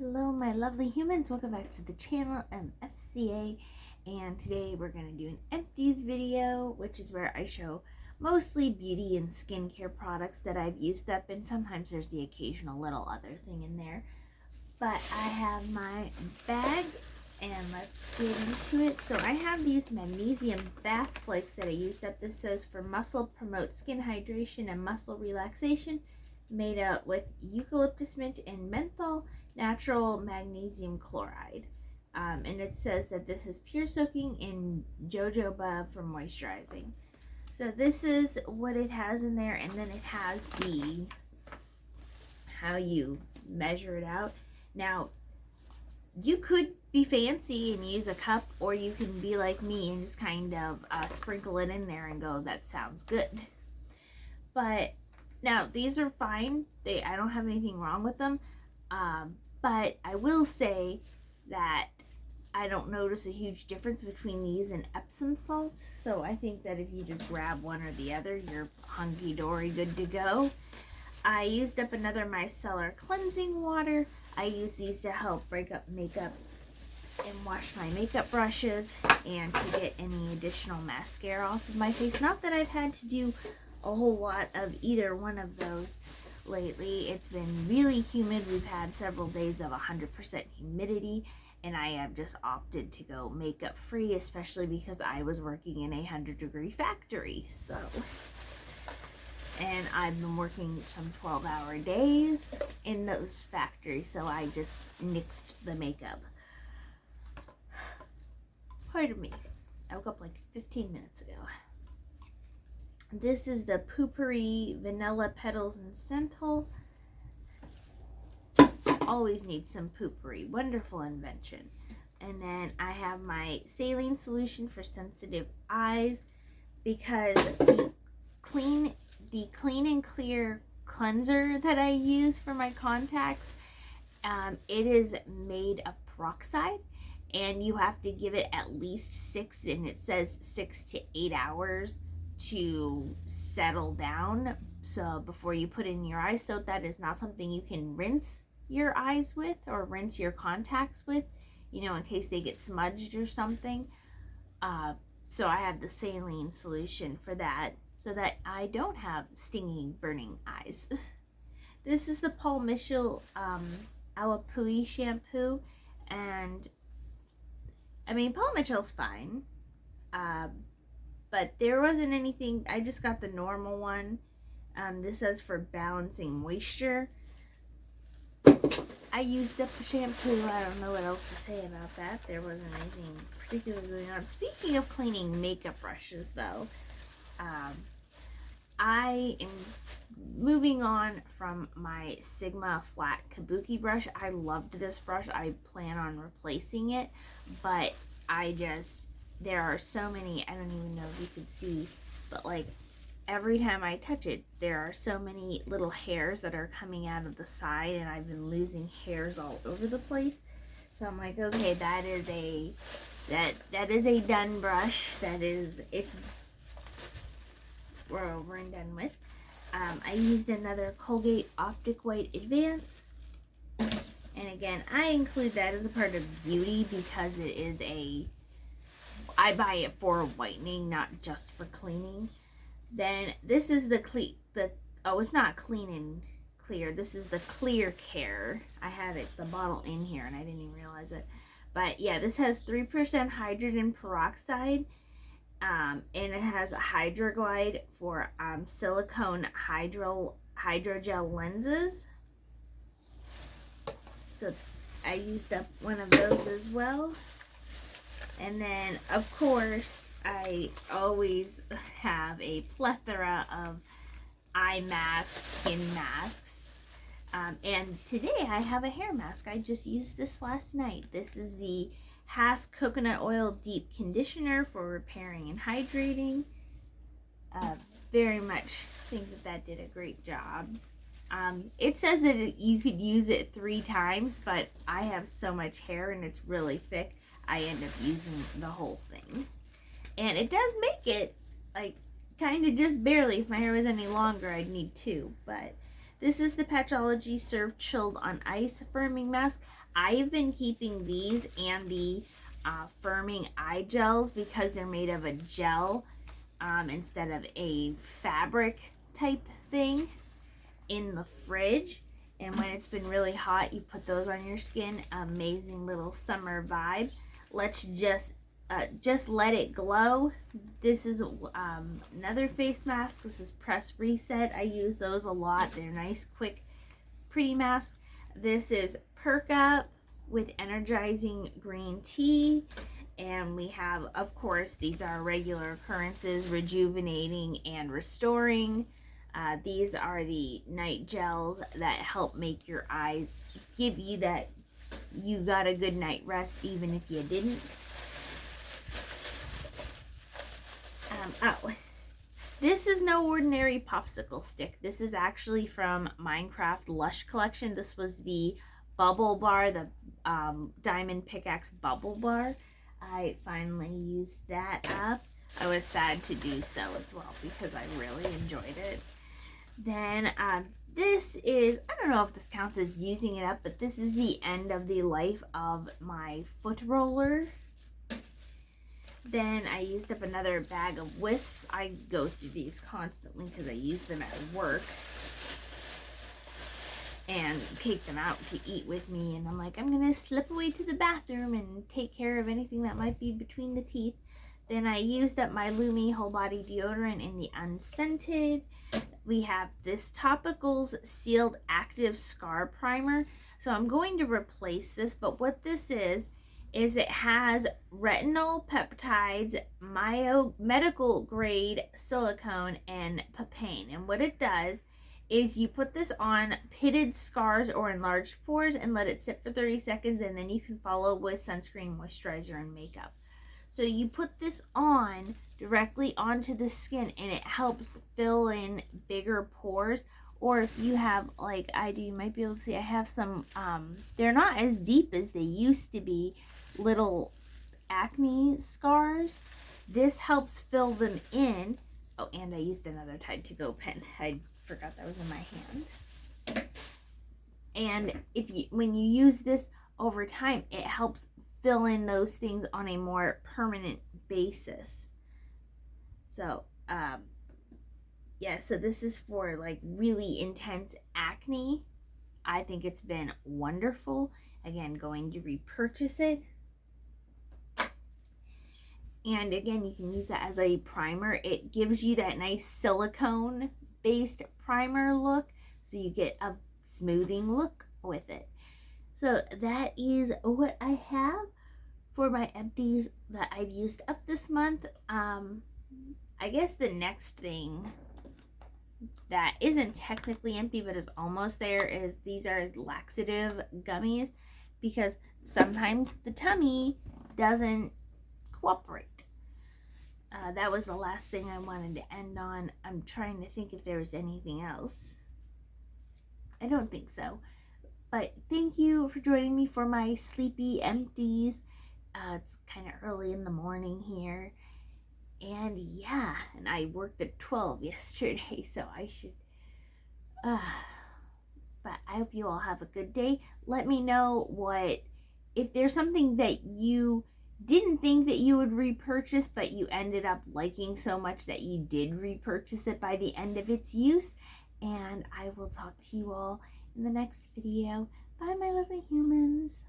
Hello my lovely humans, welcome back to the channel. I'm FCA and today we're going to do an empties video, which is where I show mostly beauty and skincare products that I've used up, and sometimes there's the occasional little other thing in there. But I have my bag and let's get into it. So I have these magnesium bath flakes that I used up. This says for muscle, promote skin hydration and muscle relaxation, made up with eucalyptus mint and menthol, natural magnesium chloride. And it says that this is pure soaking in jojoba for moisturizing. So this is what it has in there, and then it has the how you measure it out. Now, you could be fancy and use a cup, or you can be like me and just kind of sprinkle it in there and go, that sounds good. But now, these are fine. I don't have anything wrong with them. But I will say that I don't notice a huge difference between these and Epsom salt. So I think that if you just grab one or the other, you're hunky-dory good to go. I used up another micellar cleansing water. I use these to help break up makeup and wash my makeup brushes and to get any additional mascara off of my face. Not that I've had to do a whole lot of either one of those lately. It's been really humid. We've had several days of 100% humidity, and I have just opted to go makeup free, especially because I was working in a 100-degree factory. So, and I've been working some 12-hour days in those factories, so I just nixed the makeup. Pardon me. I woke up like 15 minutes ago. This is the Poopery Vanilla Petals and Senthol. Always need some Poopery. Wonderful invention. And then I have my saline solution for sensitive eyes, because the clean and clear cleanser that I use for my contacts, it is made of peroxide, and you have to give it at least 6 to 8 hours to settle down, so before you put it in your eyes. So that is not something you can rinse your eyes with or rinse your contacts with, you know, in case they get smudged or something. So I have the saline solution for that, so that I don't have stinging, burning eyes. This is the Paul Mitchell Awapui shampoo, and I mean, Paul Mitchell's fine. But there wasn't anything. I just got the normal one. This says for balancing moisture. I used up the shampoo. I don't know what else to say about that. There wasn't anything particularly going on. Speaking of cleaning makeup brushes, though, I am moving on from my Sigma flat kabuki brush. I loved this brush. I plan on replacing it, but there are so many, I don't even know if you could see, but like every time I touch it, there are so many little hairs that are coming out of the side, and I've been losing hairs all over the place. So I'm like, okay, that is a done brush. We're over and done with. I used another Colgate Optic White Advance. And again, I include that as a part of beauty because it is I buy it for whitening, not just for cleaning. Then this is it's not clean and clear. This is the Clear Care. I had the bottle in here and I didn't even realize it. But yeah, this has 3% hydrogen peroxide. And it has a Hydroglide for silicone hydrogel lenses. So I used up one of those as well. And then, of course, I always have a plethora of eye masks, skin masks. And today I have a hair mask. I just used this last night. This is the Hass Coconut Oil Deep Conditioner for repairing and hydrating. Very much think that did a great job. It says that you could use it 3 times, but I have so much hair and it's really thick, I end up using the whole thing. And it does make it, like, kind of just barely. If my hair was any longer, I'd need 2. But This is the Patchology Serve Chilled on Ice Firming Mask. I have been keeping these and the firming eye gels because they're made of a gel instead of a fabric type thing in the fridge. And when it's been really hot, you put those on your skin. Amazing little summer vibe. Let's just let it glow. This is another face mask. This is Press Reset. I use those a lot. They're nice, quick, pretty masks. This is Perk Up with energizing green tea. And we have, of course, these are regular occurrences, rejuvenating and restoring. These are the night gels that help make your eyes, give you that you got a good night rest even if you didn't. This is no ordinary popsicle stick. This is actually from Minecraft Lush Collection. This was the bubble bar, the Diamond Pickaxe bubble bar. I finally used that up. I was sad to do so as well because I really enjoyed it. Then this is, I don't know if this counts as using it up, but this is the end of the life of my foot roller. Then I used up another bag of Wisps. I go through these constantly because I use them at work and take them out to eat with me. And I'm like, I'm going to slip away to the bathroom and take care of anything that might be between the teeth. Then I used up my Lumi Whole Body Deodorant in the unscented. We have this Topicals Sealed Active Scar Primer. So I'm going to replace this, but what this is it has retinol peptides, medical grade silicone, and papain. And what it does is you put this on pitted scars or enlarged pores and let it sit for 30 seconds, and then you can follow with sunscreen, moisturizer, and makeup. So you put this on directly onto the skin and it helps fill in bigger pores. Or if you have, like I do, you might be able to see I have some, they're not as deep as they used to be, little acne scars. This helps fill them in. Oh, and I used another Tide to Go pen. I forgot that was in my hand. And when you use this over time, it helps fill in those things on a more permanent basis. So, yeah, so this is for like really intense acne. I think it's been wonderful. Again, going to repurchase it. And again, you can use that as a primer. It gives you that nice silicone based primer look, so you get a smoothing look with it. So that is what I have for my empties that I've used up this month. I guess the next thing that isn't technically empty but is almost there is these are laxative gummies, because sometimes the tummy doesn't cooperate. That was the last thing I wanted to end on. I'm trying to think if there was anything else. I don't think so. But thank you for joining me for my sleepy empties. It's kind of early in the morning here. And yeah, and I worked at 12 yesterday, so I should... but I hope you all have a good day. Let me know if there's something that you didn't think that you would repurchase, but you ended up liking so much that you did repurchase it by the end of its use. And I will talk to you all in the next video. Bye, my lovely humans.